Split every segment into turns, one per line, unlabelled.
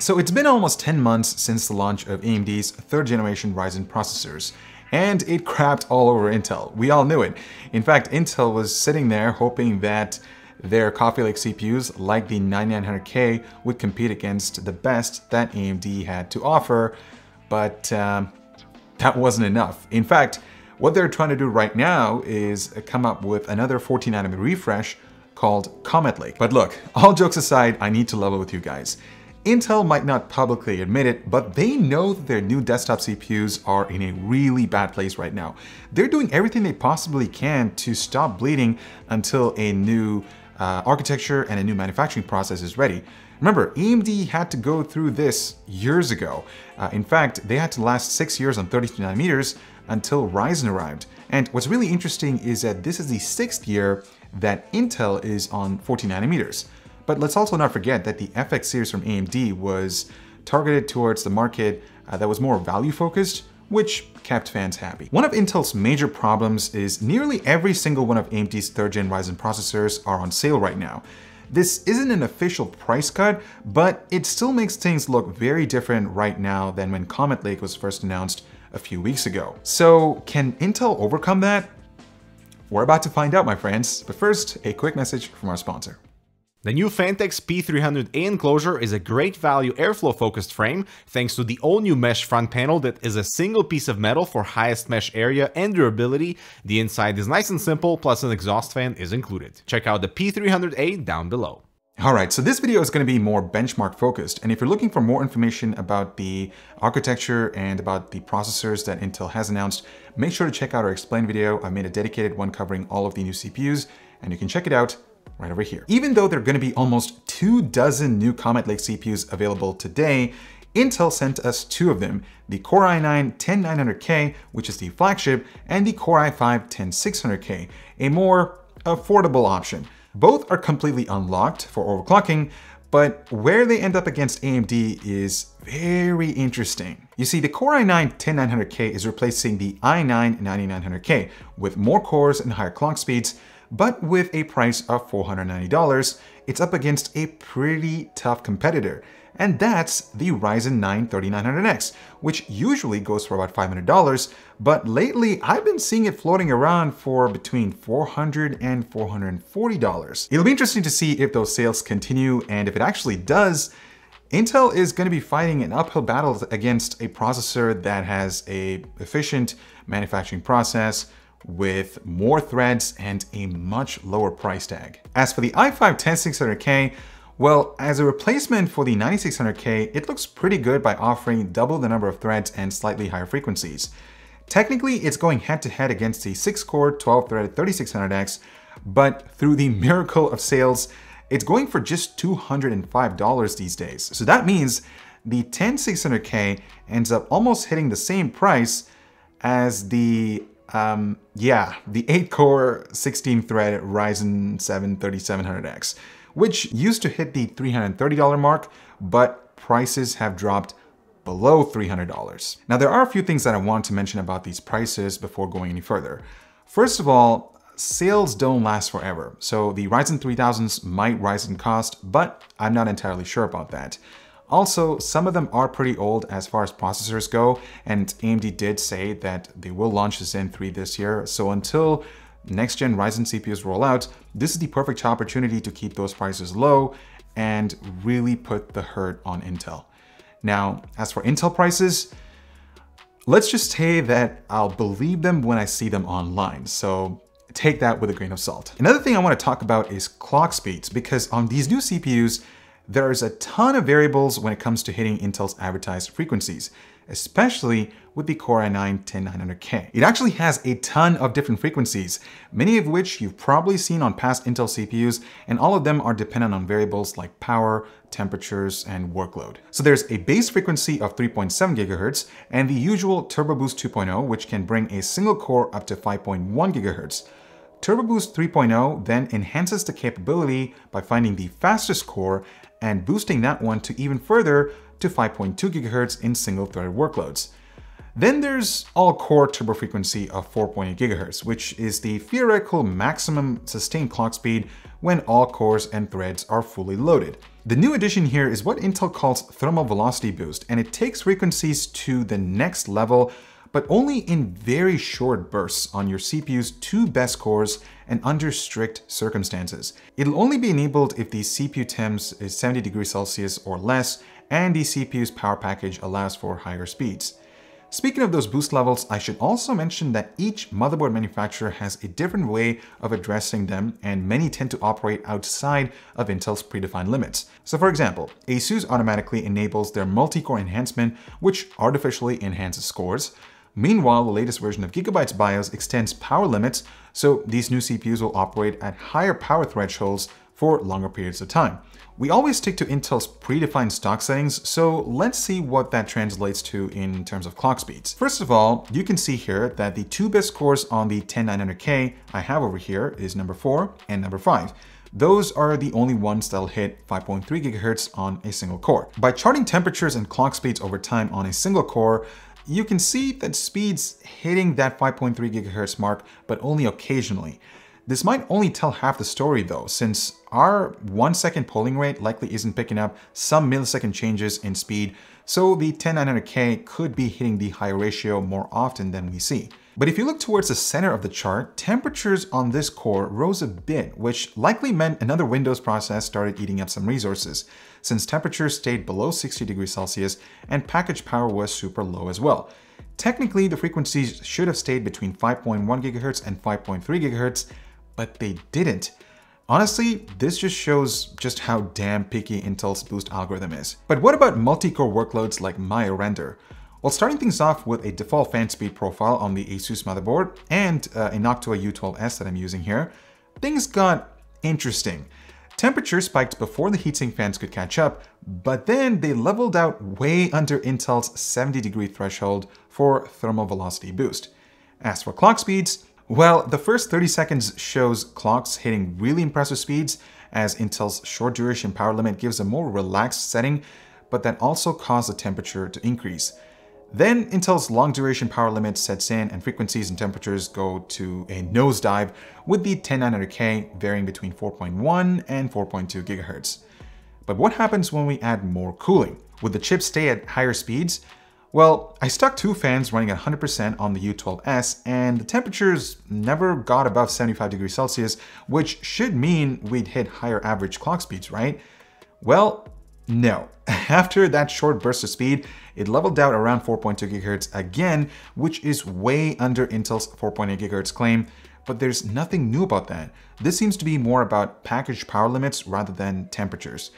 So it's been almost 10 months since the launch of AMD's 3rd generation Ryzen processors, and it crapped all over Intel. We all knew it. In fact, Intel was sitting there hoping that their Coffee Lake CPUs, like the i9-10900K, would compete against the best that AMD had to offer, but that wasn't enough. In fact, what they're trying to do right now is come up with another 14nm refresh called Comet Lake. But look, all jokes aside, I need to level with you guys. Intel might not publicly admit it, but they know that their new desktop CPUs are in a really bad place right now. They're doing everything they possibly can to stop bleeding until a new architecture and a new manufacturing process is ready. Remember, AMD had to go through this years ago. In fact, they had to last 6 years on 32nm until Ryzen arrived. And what's really interesting is that this is the 6th year that Intel is on 14nm. But let's also not forget that the FX series from AMD was targeted towards the market that was more value focused, which kept fans happy. One of Intel's major problems is nearly every single one of AMD's 3rd gen Ryzen processors are on sale right now. This isn't an official price cut, but it still makes things look very different right now than when Comet Lake was first announced a few weeks ago. So can Intel overcome that? We're about to find out, my friends. But first, a quick message from our sponsor.
The new Phanteks P300A enclosure is a great value airflow focused frame thanks to the all new mesh front panel that is a single piece of metal for highest mesh area and durability. The inside is nice and simple, plus an exhaust fan is included. Check out the P300A down below.
Alright, so this video is going to be more benchmark focused, and if you're looking for more information about the architecture and about the processors that Intel has announced, make sure to check out our explain video. I made a dedicated one covering all of the new CPUs, and you can check it out right over here. Even though there are going to be almost 24 new Comet Lake CPUs available today, Intel sent us 2 of them, the Core i9-10900K, which is the flagship, and the Core i5-10600K, a more affordable option. Both are completely unlocked for overclocking, but where they end up against AMD is very interesting. You see, the Core i9-10900K is replacing the i9-9900K with more cores and higher clock speeds, but with a price of $490, it's up against a pretty tough competitor, and that's the Ryzen 9 3900X, which usually goes for about $500, but lately I've been seeing it floating around for between $400 and $440. It'll be interesting to see if those sales continue, and if it actually does, Intel is going to be fighting an uphill battle against a processor that has an efficient manufacturing process, with more threads and a much lower price tag. As for the i5-10600K, well, as a replacement for the 9600K, it looks pretty good by offering double the number of threads and slightly higher frequencies. Technically, it's going head-to-head against the 6-core, 12-threaded 3600X, but through the miracle of sales, it's going for just $205 these days. So that means the 10600K ends up almost hitting the same price as the 8-core, 16-thread Ryzen 7 3700X, which used to hit the $330 mark, but prices have dropped below $300. Now, there are a few things that I want to mention about these prices before going any further. First of all, sales don't last forever. So the Ryzen 3000s might rise in cost, but I'm not entirely sure about that. Also, some of them are pretty old as far as processors go, and AMD did say that they will launch the Zen 3 this year. So until next-gen Ryzen CPUs roll out, this is the perfect opportunity to keep those prices low and really put the hurt on Intel. Now, as for Intel prices, let's just say that I'll believe them when I see them online. So take that with a grain of salt. Another thing I want to talk about is clock speeds, because on these new CPUs, There's a ton of variables when it comes to hitting Intel's advertised frequencies, especially with the Core i9-10900K. It actually has a ton of different frequencies, many of which you've probably seen on past Intel CPUs, and all of them are dependent on variables like power, temperatures, and workload. So there's a base frequency of 3.7 GHz and the usual Turbo Boost 2.0, which can bring a single core up to 5.1 GHz. Turbo Boost 3.0 then enhances the capability by finding the fastest core and boosting that one to even further to 5.2 GHz in single-threaded workloads. Then there's all-core turbo frequency of 4.8 GHz, which is the theoretical maximum sustained clock speed when all cores and threads are fully loaded. The new addition here is what Intel calls thermal velocity boost, and it takes frequencies to the next level, but only in very short bursts on your CPU's two best cores and under strict circumstances. It'll only be enabled if the CPU temps is 70 degrees Celsius or less, and the CPU's power package allows for higher speeds. Speaking of those boost levels, I should also mention that each motherboard manufacturer has a different way of addressing them, and many tend to operate outside of Intel's predefined limits. So for example, ASUS automatically enables their multi-core enhancement, which artificially enhances scores. Meanwhile, the latest version of Gigabyte's BIOS extends power limits, so these new CPUs will operate at higher power thresholds for longer periods of time. We always stick to Intel's predefined stock settings, so let's see what that translates to in terms of clock speeds. First of all, you can see here that the two best cores on the 10900K I have over here is number 4 and number 5. Those are the only ones that'll hit 5.3 GHz on a single core. By charting temperatures and clock speeds over time on a single core, you can see that speeds hitting that 5.3 GHz mark, but only occasionally. This might only tell half the story though, since our 1 second polling rate likely isn't picking up some millisecond changes in speed, so the 10900K could be hitting the higher ratio more often than we see. But if you look towards the center of the chart, temperatures on this core rose a bit, which likely meant another Windows process started eating up some resources, since temperatures stayed below 60 degrees Celsius and package power was super low as well. Technically, the frequencies should have stayed between 5.1 GHz and 5.3 GHz, but they didn't. Honestly, this just shows just how damn picky Intel's boost algorithm is. But what about multi-core workloads like Maya Render? Well, starting things off with a default fan speed profile on the ASUS motherboard and a Noctua U12S that I'm using here, things got interesting. Temperature spiked before the heatsink fans could catch up, but then they leveled out way under Intel's 70-degree threshold for thermal velocity boost. As for clock speeds, well, the first 30 seconds shows clocks hitting really impressive speeds, as Intel's short duration power limit gives a more relaxed setting, but that also caused the temperature to increase. Then Intel's long duration power limit sets in and frequencies and temperatures go to a nosedive, with the 10900K varying between 4.1 and 4.2 GHz. But what happens when we add more cooling? Would the chip stay at higher speeds? Well, I stuck two fans running at 100% on the U12S, and the temperatures never got above 75 degrees Celsius, which should mean we'd hit higher average clock speeds, right? Well, no. After that short burst of speed, it leveled out around 4.2 GHz again, which is way under Intel's 4.8 GHz claim, but there's nothing new about that. This seems to be more about package power limits rather than temperatures.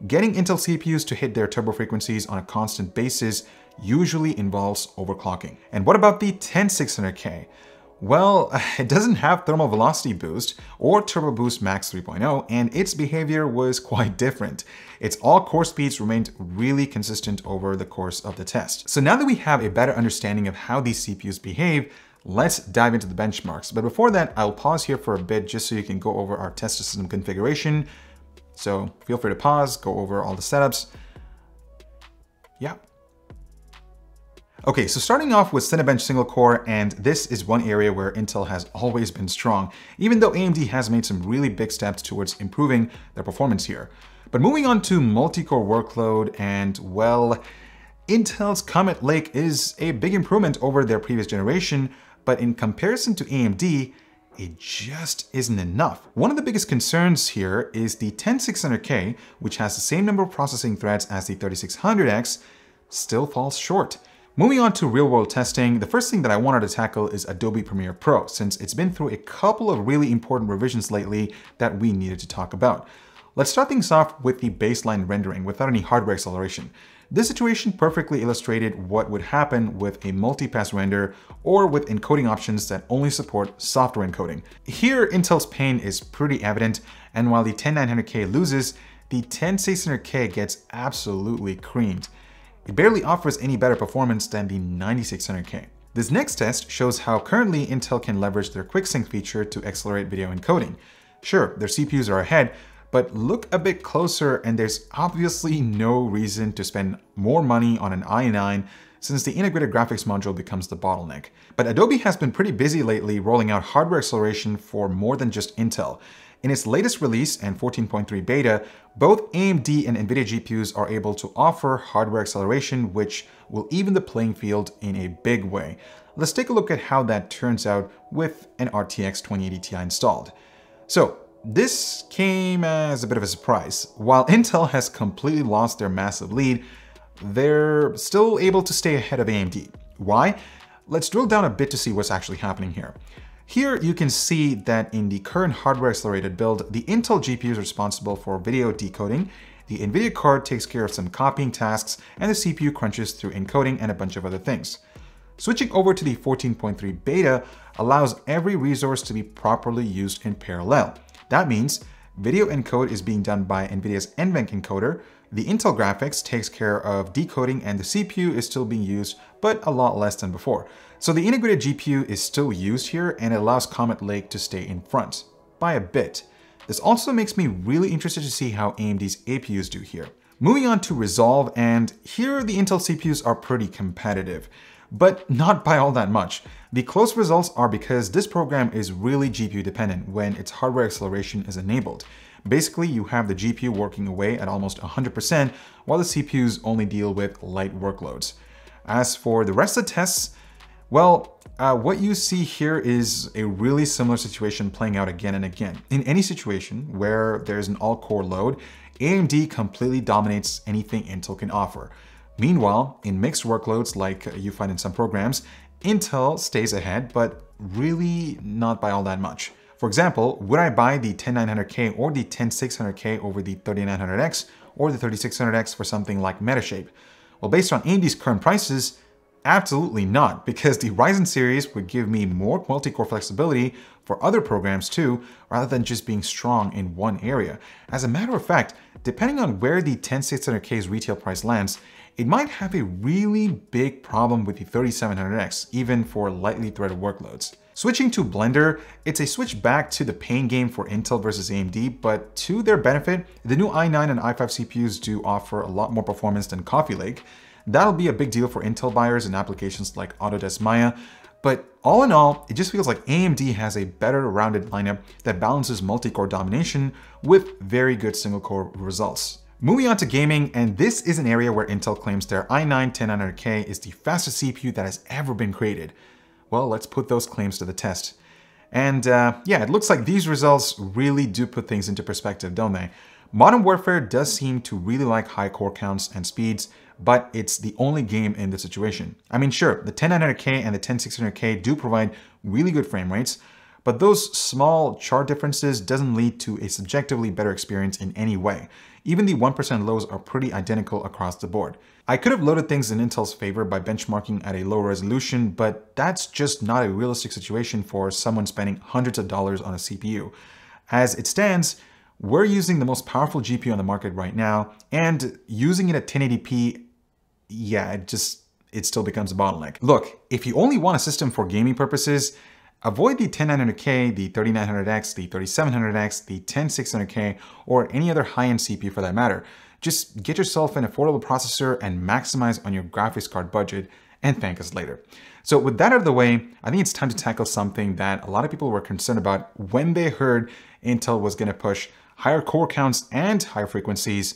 Getting Intel CPUs to hit their turbo frequencies on a constant basis usually involves overclocking. And what about the 10600K? Well, it doesn't have thermal velocity boost or turbo boost max 3.0, and its behavior was quite different. Its all core speeds remained really consistent over the course of the test. So now that we have a better understanding of how these CPUs behave, let's dive into the benchmarks. But before that, I'll pause here for a bit just so you can go over our test system configuration. So feel free to pause, go over all the setups. Yeah. Okay, so starting off with Cinebench single core, and this is one area where Intel has always been strong, even though AMD has made some really big steps towards improving their performance here. But moving on to multi-core workload, and well, Intel's Comet Lake is a big improvement over their previous generation, but in comparison to AMD, it just isn't enough. One of the biggest concerns here is the 10600K, which has the same number of processing threads as the 3600X, still falls short. Moving on to real-world testing, the first thing that I wanted to tackle is Adobe Premiere Pro, since it's been through a couple of really important revisions lately that we needed to talk about. Let's start things off with the baseline rendering without any hardware acceleration. This situation perfectly illustrated what would happen with a multi-pass render or with encoding options that only support software encoding. Here, Intel's pain is pretty evident, and while the 10900K loses, the 10600K gets absolutely creamed. It barely offers any better performance than the 9600K. This next test shows how currently Intel can leverage their QuickSync feature to accelerate video encoding. Sure, their CPUs are ahead, but look a bit closer and there's obviously no reason to spend more money on an i9 since the integrated graphics module becomes the bottleneck. But Adobe has been pretty busy lately rolling out hardware acceleration for more than just Intel. In its latest release and 14.3 beta, both AMD and NVIDIA GPUs are able to offer hardware acceleration, which will even the playing field in a big way. Let's take a look at how that turns out with an RTX 2080 Ti installed. So, this came as a bit of a surprise. While Intel has completely lost their massive lead, they're still able to stay ahead of AMD. Why? Let's drill down a bit to see what's actually happening here. Here you can see that in the current hardware accelerated build, the Intel GPU is responsible for video decoding, the NVIDIA card takes care of some copying tasks, and the CPU crunches through encoding and a bunch of other things. Switching over to the 14.3 beta allows every resource to be properly used in parallel. That means video encode is being done by NVIDIA's NVENC encoder, the Intel graphics takes care of decoding, and the CPU is still being used, but a lot less than before. So the integrated GPU is still used here, and it allows Comet Lake to stay in front, by a bit. This also makes me really interested to see how AMD's APUs do here. Moving on to Resolve, and here the Intel CPUs are pretty competitive, but not by all that much. The close results are because this program is really GPU dependent when its hardware acceleration is enabled. Basically, you have the GPU working away at almost 100%, while the CPUs only deal with light workloads. As for the rest of the tests, well, what you see here is a really similar situation playing out again and again. In any situation where there's an all-core load, AMD completely dominates anything Intel can offer. Meanwhile, in mixed workloads like you find in some programs, Intel stays ahead, but really not by all that much. For example, would I buy the 10900K or the 10600K over the 3900X or the 3600X for something like MetaShape? Well, based on AMD's current prices, absolutely not, because the Ryzen series would give me more multi-core flexibility for other programs too, rather than just being strong in one area. As a matter of fact, depending on where the 10600K's retail price lands, it might have a really big problem with the 3700X, even for lightly threaded workloads. Switching to Blender, it's a switch back to the pain game for Intel versus AMD, but to their benefit, the new i9 and i5 CPUs do offer a lot more performance than Coffee Lake. That'll be a big deal for Intel buyers in applications like Autodesk Maya, but all in all, it just feels like AMD has a better rounded lineup that balances multi-core domination with very good single-core results. Moving on to gaming, and this is an area where Intel claims their i9-10900K is the fastest CPU that has ever been created. Well, let's put those claims to the test. And yeah, it looks like these results really do put things into perspective, don't they? Modern Warfare does seem to really like high core counts and speeds, but it's the only game in this situation. I mean, sure, the 10900K and the 10600K do provide really good frame rates, but those small chart differences doesn't lead to a subjectively better experience in any way. Even the 1% lows are pretty identical across the board. I could have loaded things in Intel's favor by benchmarking at a low resolution, but that's just not a realistic situation for someone spending hundreds of dollars on a CPU. As it stands, we're using the most powerful GPU on the market right now, and using it at 1080p, yeah, it still becomes a bottleneck. Look, if you only want a system for gaming purposes, avoid the 10900K, the 3900X, the 3700X, the 10600K, or any other high-end CPU for that matter. Just get yourself an affordable processor and maximize on your graphics card budget and thank us later. So with that out of the way, I think it's time to tackle something that a lot of people were concerned about when they heard Intel was going to push higher core counts and higher frequencies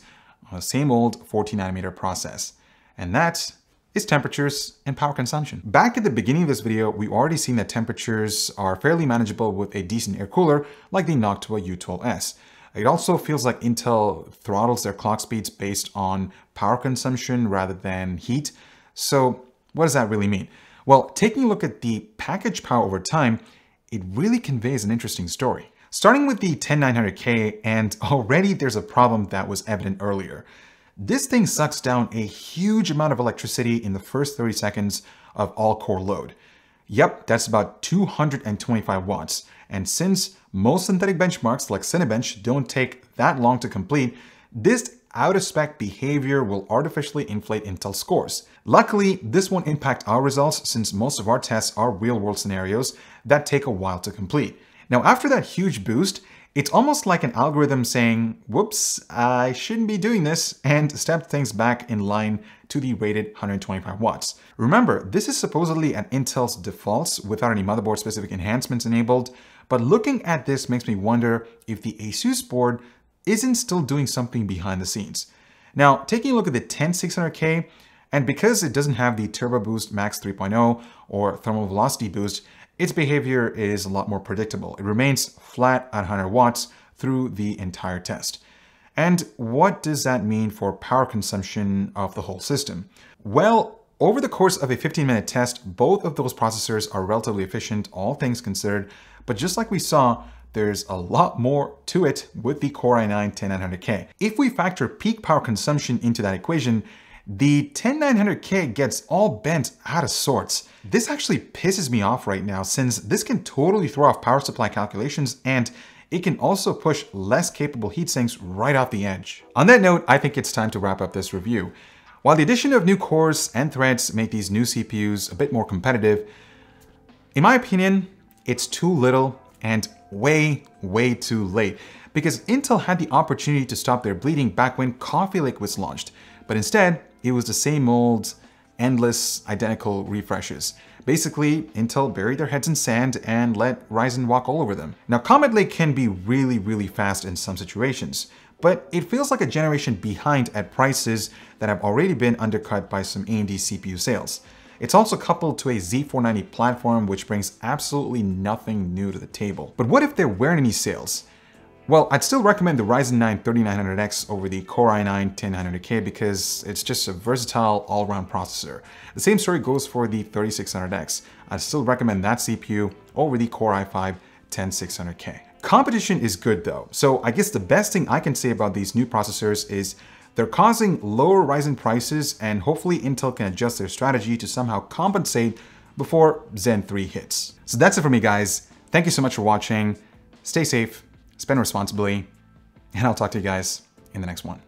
on the same old 14nm process. And that is temperatures and power consumption. Back at the beginning of this video, we've already seen that temperatures are fairly manageable with a decent air cooler like the Noctua U12S. It also feels like Intel throttles their clock speeds based on power consumption rather than heat. So what does that really mean? Well, taking a look at the package power over time, it really conveys an interesting story. Starting with the 10900K, and already there's a problem that was evident earlier. This thing sucks down a huge amount of electricity in the first 30 seconds of all core load. Yep, that's about 225 watts. And since most synthetic benchmarks like Cinebench don't take that long to complete, this out-of-spec behavior will artificially inflate Intel scores. Luckily, this won't impact our results since most of our tests are real-world scenarios that take a while to complete. Now, after that huge boost, it's almost like an algorithm saying, whoops, I shouldn't be doing this, and step things back in line to the rated 125 watts. Remember, this is supposedly at Intel's defaults without any motherboard-specific enhancements enabled, but looking at this makes me wonder if the ASUS board isn't still doing something behind the scenes. Now, taking a look at the 10600K, and because it doesn't have the Turbo Boost Max 3.0 or Thermal Velocity Boost, its behavior is a lot more predictable. It remains flat at 100 watts through the entire test. And what does that mean for power consumption of the whole system? Well, over the course of a 15-minute test, both of those processors are relatively efficient, all things considered, but just like we saw, there's a lot more to it with the Core i9-10900K. If we factor peak power consumption into that equation, the 10900K gets all bent out of sorts. This actually pisses me off right now since this can totally throw off power supply calculations and it can also push less capable heatsinks right off the edge. On that note, I think it's time to wrap up this review. While the addition of new cores and threads make these new CPUs a bit more competitive, in my opinion, it's too little and way too late because Intel had the opportunity to stop their bleeding back when Coffee Lake was launched, but instead, it was the same old, endless, identical refreshes. Basically, Intel buried their heads in sand and let Ryzen walk all over them. Now, Comet Lake can be really fast in some situations, but it feels like a generation behind at prices that have already been undercut by some AMD CPU sales. It's also coupled to a Z490 platform, which brings absolutely nothing new to the table. But what if there weren't any sales? Well, I'd still recommend the Ryzen 9 3900X over the Core i9-10900K because it's just a versatile all-around processor. The same story goes for the 3600X. I'd still recommend that CPU over the Core i5-10600K. Competition is good though, so I guess the best thing I can say about these new processors is they're causing lower Ryzen prices and hopefully Intel can adjust their strategy to somehow compensate before Zen 3 hits. So that's it for me, guys. Thank you so much for watching. Stay safe, spend responsibly, and I'll talk to you guys in the next one.